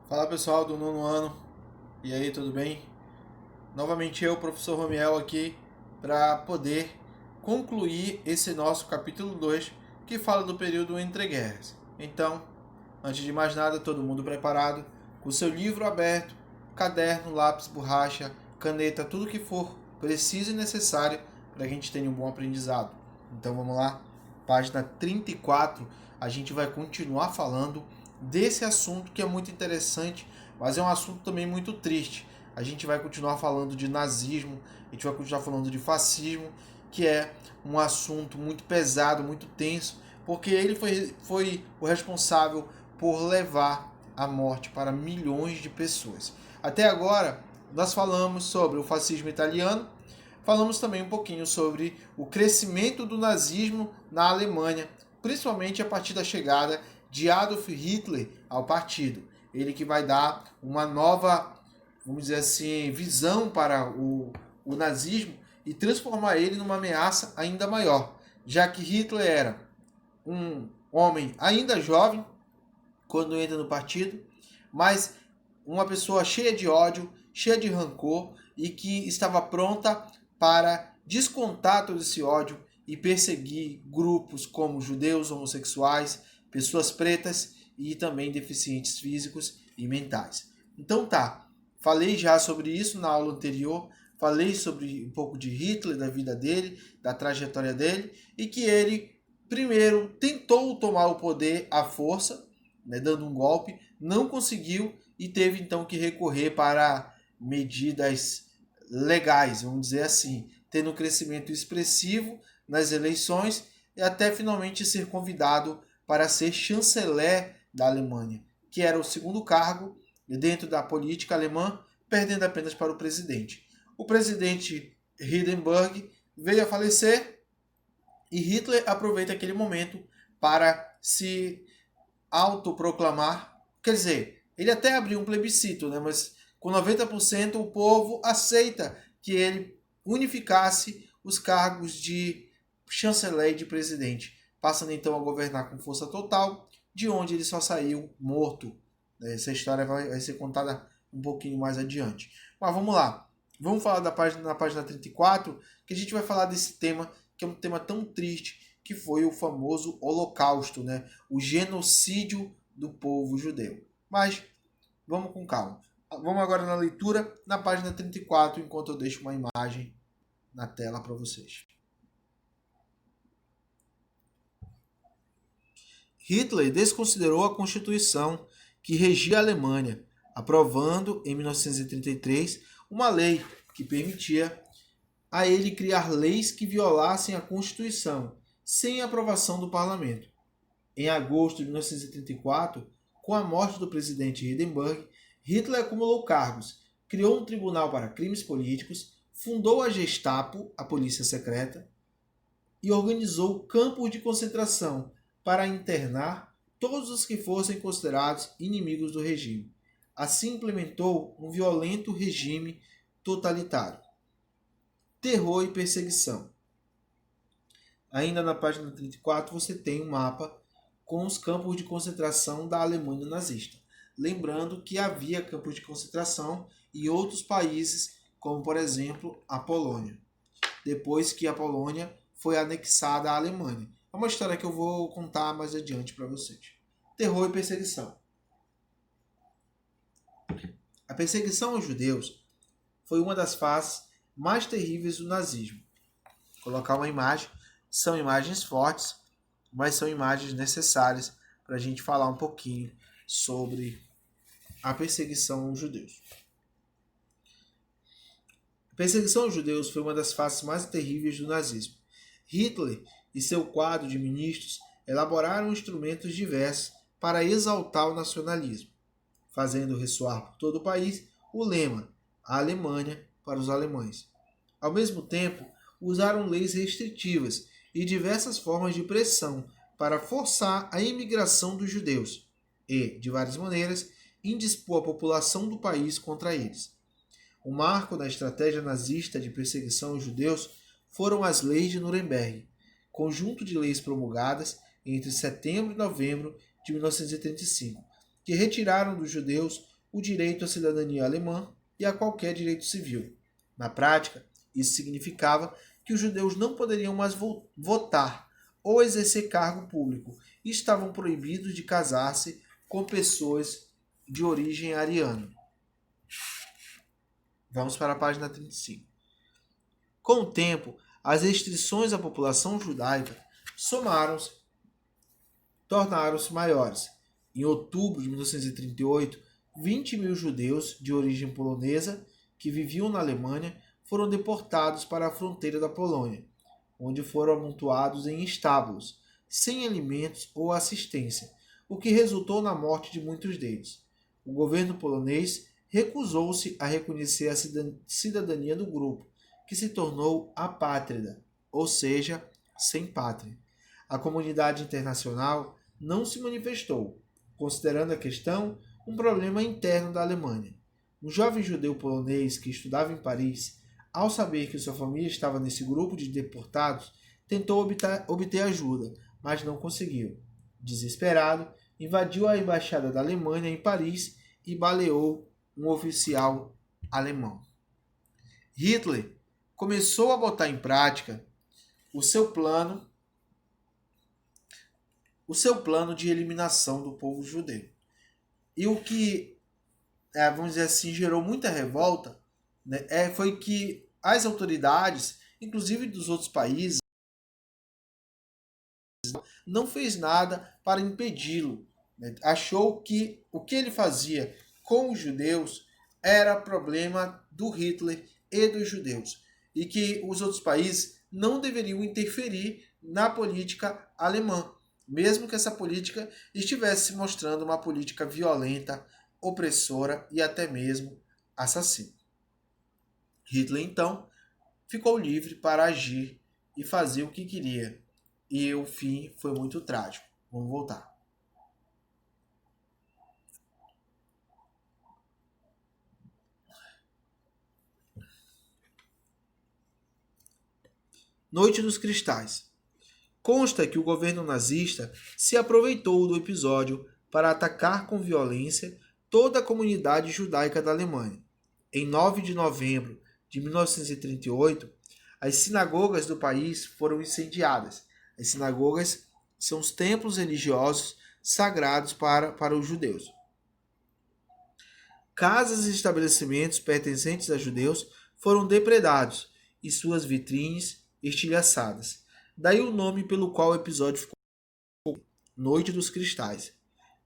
Fala pessoal do nono ano, e aí, tudo bem? Novamente eu, professor Romiel, aqui para poder concluir esse nosso capítulo 2 que fala do período entre guerras. Então, antes de mais nada, todo mundo preparado, com o seu livro aberto, caderno, lápis, borracha, caneta, tudo que for preciso e necessário para a gente ter um bom aprendizado. Então vamos lá, página 34, a gente vai continuar falando desse assunto que é muito interessante, mas é um assunto também muito triste. A gente vai continuar falando de nazismo, a gente vai continuar falando de fascismo, que é um assunto muito pesado, muito tenso, porque ele foi o responsável por levar a morte para milhões de pessoas. Até agora, nós falamos sobre o fascismo italiano, falamos também um pouquinho sobre o crescimento do nazismo na Alemanha, principalmente a partir da chegada de Adolf Hitler ao partido. Ele que vai dar uma nova, vamos dizer assim, visão para o nazismo e transformar ele numa ameaça ainda maior, já que Hitler era um homem ainda jovem quando entra no partido, mas uma pessoa cheia de ódio, cheia de rancor e que estava pronta para descontar todo esse ódio e perseguir grupos como judeus, homossexuais, pessoas pretas e também deficientes físicos e mentais. Então tá, falei já sobre isso na aula anterior, falei sobre um pouco de Hitler, da vida dele, da trajetória dele, e que ele primeiro tentou tomar o poder à força, né, dando um golpe, não conseguiu e teve então que recorrer para medidas legais, vamos dizer assim, tendo um crescimento expressivo nas eleições e até finalmente ser convidado para ser chanceler da Alemanha, que era o segundo cargo dentro da política alemã, perdendo apenas para o presidente. O presidente Hindenburg veio a falecer e Hitler aproveita aquele momento para se autoproclamar, quer dizer, ele até abriu um plebiscito, né, mas com 90% o povo aceita que ele unificasse os cargos de chanceler e de presidente, passando então a governar com força total, de onde ele só saiu morto. Essa história vai ser contada um pouquinho mais adiante. Mas vamos lá, vamos falar na página 34, que a gente vai falar desse tema, que é um tema tão triste, que foi o famoso Holocausto, né? O genocídio do povo judeu. Mas vamos com calma. Vamos agora na leitura, na página 34, enquanto eu deixo uma imagem na tela para vocês. Hitler desconsiderou a Constituição que regia a Alemanha, aprovando em 1933 uma lei que permitia a ele criar leis que violassem a Constituição, sem aprovação do parlamento. Em agosto de 1934, com a morte do presidente Hindenburg, Hitler acumulou cargos, criou um tribunal para crimes políticos, fundou a Gestapo, a polícia secreta, e organizou campos de concentração para internar todos os que fossem considerados inimigos do regime. Assim implementou um violento regime totalitário. Terror e perseguição. Ainda na página 34 você tem um mapa com os campos de concentração da Alemanha nazista. Lembrando que havia campos de concentração em outros países, como por exemplo a Polônia, depois que a Polônia foi anexada à Alemanha. É uma história que eu vou contar mais adiante para vocês. Terror e perseguição. A perseguição aos judeus foi uma das faces mais terríveis do nazismo. Vou colocar uma imagem. São imagens fortes, mas são imagens necessárias para a gente falar um pouquinho sobre a perseguição aos judeus. A perseguição aos judeus foi uma das faces mais terríveis do nazismo. Hitler e seu quadro de ministros elaboraram instrumentos diversos para exaltar o nacionalismo, fazendo ressoar por todo o país o lema "A Alemanha para os alemães". Ao mesmo tempo, usaram leis restritivas e diversas formas de pressão para forçar a imigração dos judeus e, de várias maneiras, indispor a população do país contra eles. O marco da estratégia nazista de perseguição aos judeus foram as Leis de Nuremberg, conjunto de leis promulgadas entre setembro e novembro de 1935, que retiraram dos judeus o direito à cidadania alemã e a qualquer direito civil. Na prática, isso significava que os judeus não poderiam mais votar ou exercer cargo público e estavam proibidos de casar-se com pessoas de origem ariana. Vamos para a página 35. Com o tempo, as restrições à população judaica tornaram-se maiores. Em outubro de 1938, 20 mil judeus de origem polonesa que viviam na Alemanha foram deportados para a fronteira da Polônia, onde foram amontoados em estábulos, sem alimentos ou assistência, o que resultou na morte de muitos deles. O governo polonês recusou-se a reconhecer a cidadania do grupo, que se tornou apátrida, ou seja, sem pátria. A comunidade internacional não se manifestou, considerando a questão um problema interno da Alemanha. Um jovem judeu polonês que estudava em Paris, ao saber que sua família estava nesse grupo de deportados, tentou obter ajuda, mas não conseguiu. Desesperado, invadiu a embaixada da Alemanha em Paris e baleou um oficial alemão. Hitler começou a botar em prática o seu plano de eliminação do povo judeu. E o que, vamos dizer assim, gerou muita revolta, né, foi que as autoridades, inclusive dos outros países, não fez nada para impedi-lo. Né? Achou que o que ele fazia com os judeus era problema do Hitler e dos judeus. E que os outros países não deveriam interferir na política alemã, mesmo que essa política estivesse se mostrando uma política violenta, opressora e até mesmo assassina. Hitler, então, ficou livre para agir e fazer o que queria. E o fim foi muito trágico. Vamos voltar. Noite dos Cristais. Consta que o governo nazista se aproveitou do episódio para atacar com violência toda a comunidade judaica da Alemanha. Em 9 de novembro de 1938, as sinagogas do país foram incendiadas. As sinagogas são os templos religiosos sagrados para os judeus. Casas e estabelecimentos pertencentes a judeus foram depredados e suas vitrines estilhaçadas. Daí o nome pelo qual o episódio ficou Noite dos Cristais.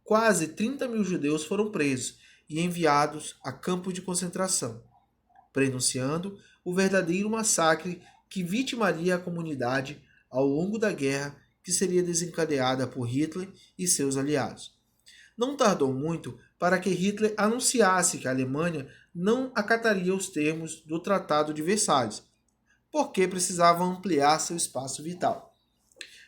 Quase 30 mil judeus foram presos e enviados a campos de concentração, prenunciando o verdadeiro massacre que vitimaria a comunidade ao longo da guerra que seria desencadeada por Hitler e seus aliados. Não tardou muito para que Hitler anunciasse que a Alemanha não acataria os termos do Tratado de Versalhes, porque precisava ampliar seu espaço vital.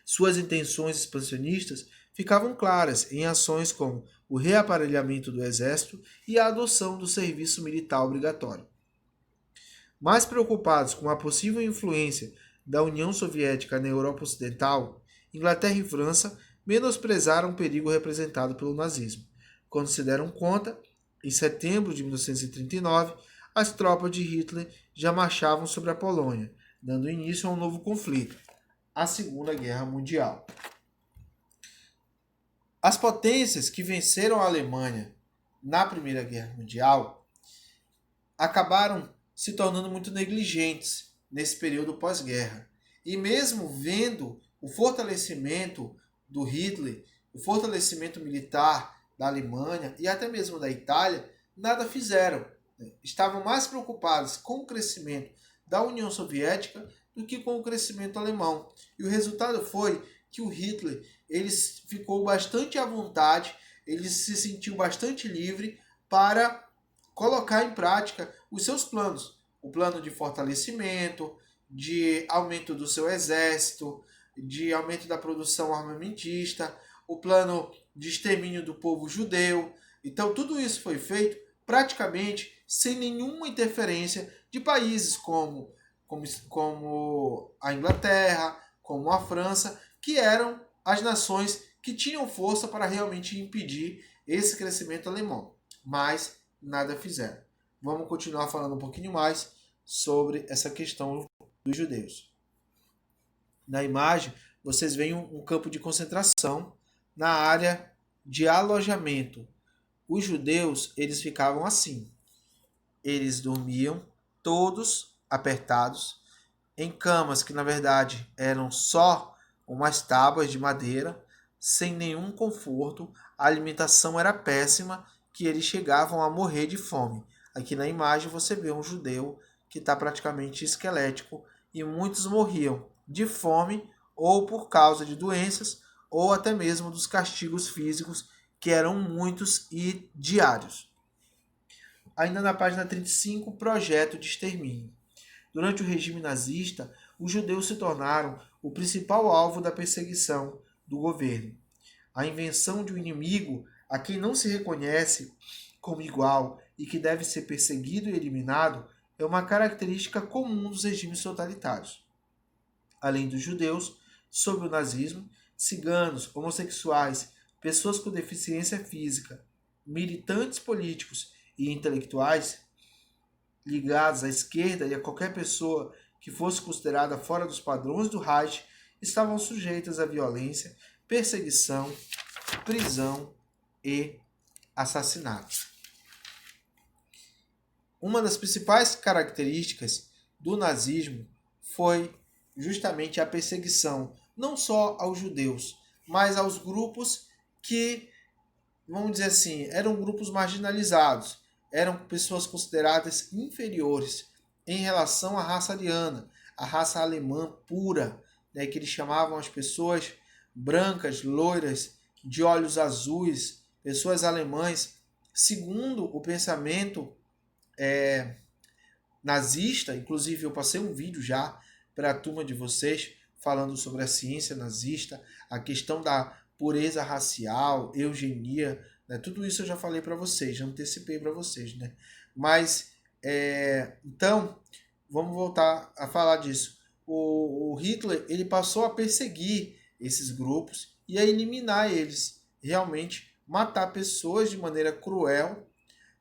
Suas intenções expansionistas ficavam claras em ações como o reaparelhamento do exército e a adoção do serviço militar obrigatório. Mais preocupados com a possível influência da União Soviética na Europa Ocidental, Inglaterra e França menosprezaram o perigo representado pelo nazismo, quando se deram conta, em setembro de 1939, as tropas de Hitler já marchavam sobre a Polônia, dando início a um novo conflito, a Segunda Guerra Mundial. As potências que venceram a Alemanha na Primeira Guerra Mundial acabaram se tornando muito negligentes nesse período pós-guerra. E mesmo vendo o fortalecimento do Hitler, o fortalecimento militar da Alemanha e até mesmo da Itália, nada fizeram. Estavam mais preocupados com o crescimento da União Soviética do que com o crescimento alemão. E o resultado foi que o Hitler ele ficou bastante à vontade, ele se sentiu bastante livre para colocar em prática os seus planos. O plano de fortalecimento, de aumento do seu exército, de aumento da produção armamentista, o plano de extermínio do povo judeu. Então tudo isso foi feito praticamente sem nenhuma interferência de países como a Inglaterra, como a França, que eram as nações que tinham força para realmente impedir esse crescimento alemão. Mas nada fizeram. Vamos continuar falando um pouquinho mais sobre essa questão dos judeus. Na imagem, vocês veem um campo de concentração na área de alojamento. Os judeus, eles ficavam assim. Eles dormiam todos apertados em camas que, na verdade, eram só umas tábuas de madeira, sem nenhum conforto. A alimentação era péssima, que eles chegavam a morrer de fome. Aqui na imagem você vê um judeu que está praticamente esquelético e muitos morriam de fome ou por causa de doenças ou até mesmo dos castigos físicos, que eram muitos e diários. Ainda na página 35, projeto de extermínio. Durante o regime nazista, os judeus se tornaram o principal alvo da perseguição do governo. A invenção de um inimigo a quem não se reconhece como igual e que deve ser perseguido e eliminado é uma característica comum dos regimes totalitários. Além dos judeus, sob o nazismo, ciganos, homossexuais, pessoas com deficiência física, militantes políticos e intelectuais ligados à esquerda e a qualquer pessoa que fosse considerada fora dos padrões do Reich estavam sujeitas à violência, perseguição, prisão e assassinato. Uma das principais características do nazismo foi justamente a perseguição, não só aos judeus, mas aos grupos que, vamos dizer assim, eram grupos marginalizados, eram pessoas consideradas inferiores em relação à raça ariana, a raça alemã pura, né, que eles chamavam as pessoas brancas, loiras, de olhos azuis, pessoas alemãs, segundo o pensamento nazista. Inclusive eu passei um vídeo já para a turma de vocês falando sobre a ciência nazista, a questão da pureza racial, eugenia, né? Tudo isso eu já falei para vocês, já antecipei para vocês, né? Mas, então, vamos voltar a falar disso. O Hitler, ele passou a perseguir esses grupos e a eliminar eles, realmente matar pessoas de maneira cruel,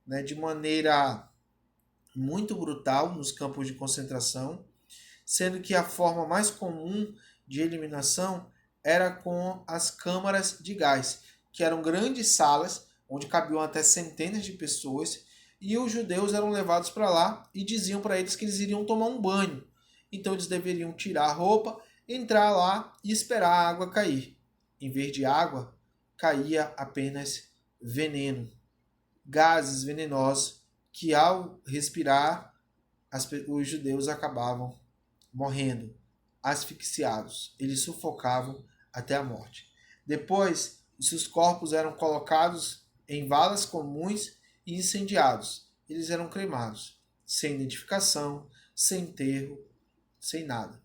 né? De maneira muito brutal nos campos de concentração, sendo que a forma mais comum de eliminação era com as câmaras de gás, que eram grandes salas onde cabiam até centenas de pessoas, e os judeus eram levados para lá e diziam para eles que eles iriam tomar um banho. Então eles deveriam tirar a roupa, entrar lá e esperar a água cair. Em vez de água, caía apenas veneno, gases venenosos que ao respirar os judeus acabavam morrendo, asfixiados. Eles sufocavam até a morte. Depois, os seus corpos eram colocados em valas comuns e incendiados. Eles eram cremados, sem identificação, sem enterro, sem nada.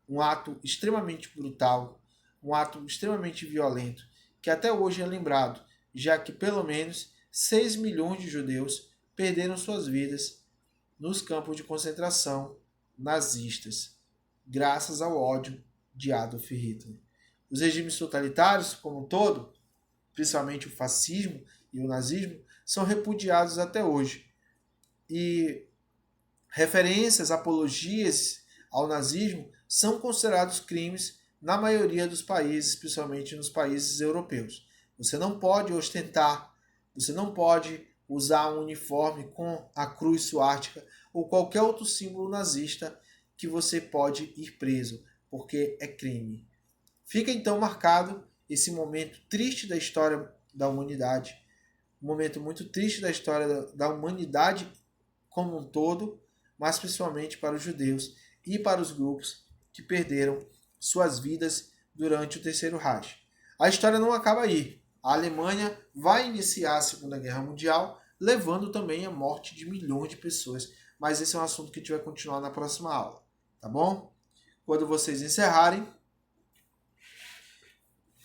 Um ato extremamente brutal, um ato extremamente violento, que até hoje é lembrado, já que pelo menos 6 milhões de judeus perderam suas vidas nos campos de concentração nazistas, graças ao ódio de Adolf Hitler. Os regimes totalitários, como um todo, principalmente o fascismo e o nazismo, são repudiados até hoje. E referências, apologias ao nazismo são considerados crimes na maioria dos países, principalmente nos países europeus. Você não pode ostentar, você não pode usar um uniforme com a cruz suástica ou qualquer outro símbolo nazista, que você pode ir preso, porque é crime. Fica então marcado esse momento triste da história da humanidade, um momento muito triste da história da humanidade como um todo, mas principalmente para os judeus e para os grupos que perderam suas vidas durante o Terceiro Reich. A história não acaba aí. A Alemanha vai iniciar a Segunda Guerra Mundial, levando também a morte de milhões de pessoas. Mas esse é um assunto que a gente vai continuar na próxima aula, tá bom? Quando vocês encerrarem,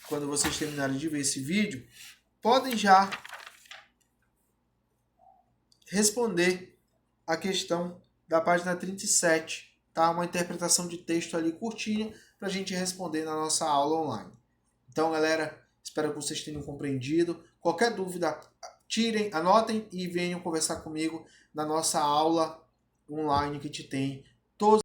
quando vocês terminarem de ver esse vídeo, podem já responder a questão da página 37, tá? Uma interpretação de texto ali curtinha para a gente responder na nossa aula online. Então, galera, espero que vocês tenham compreendido. Qualquer dúvida tirem, anotem e venham conversar comigo na nossa aula online que te tem todos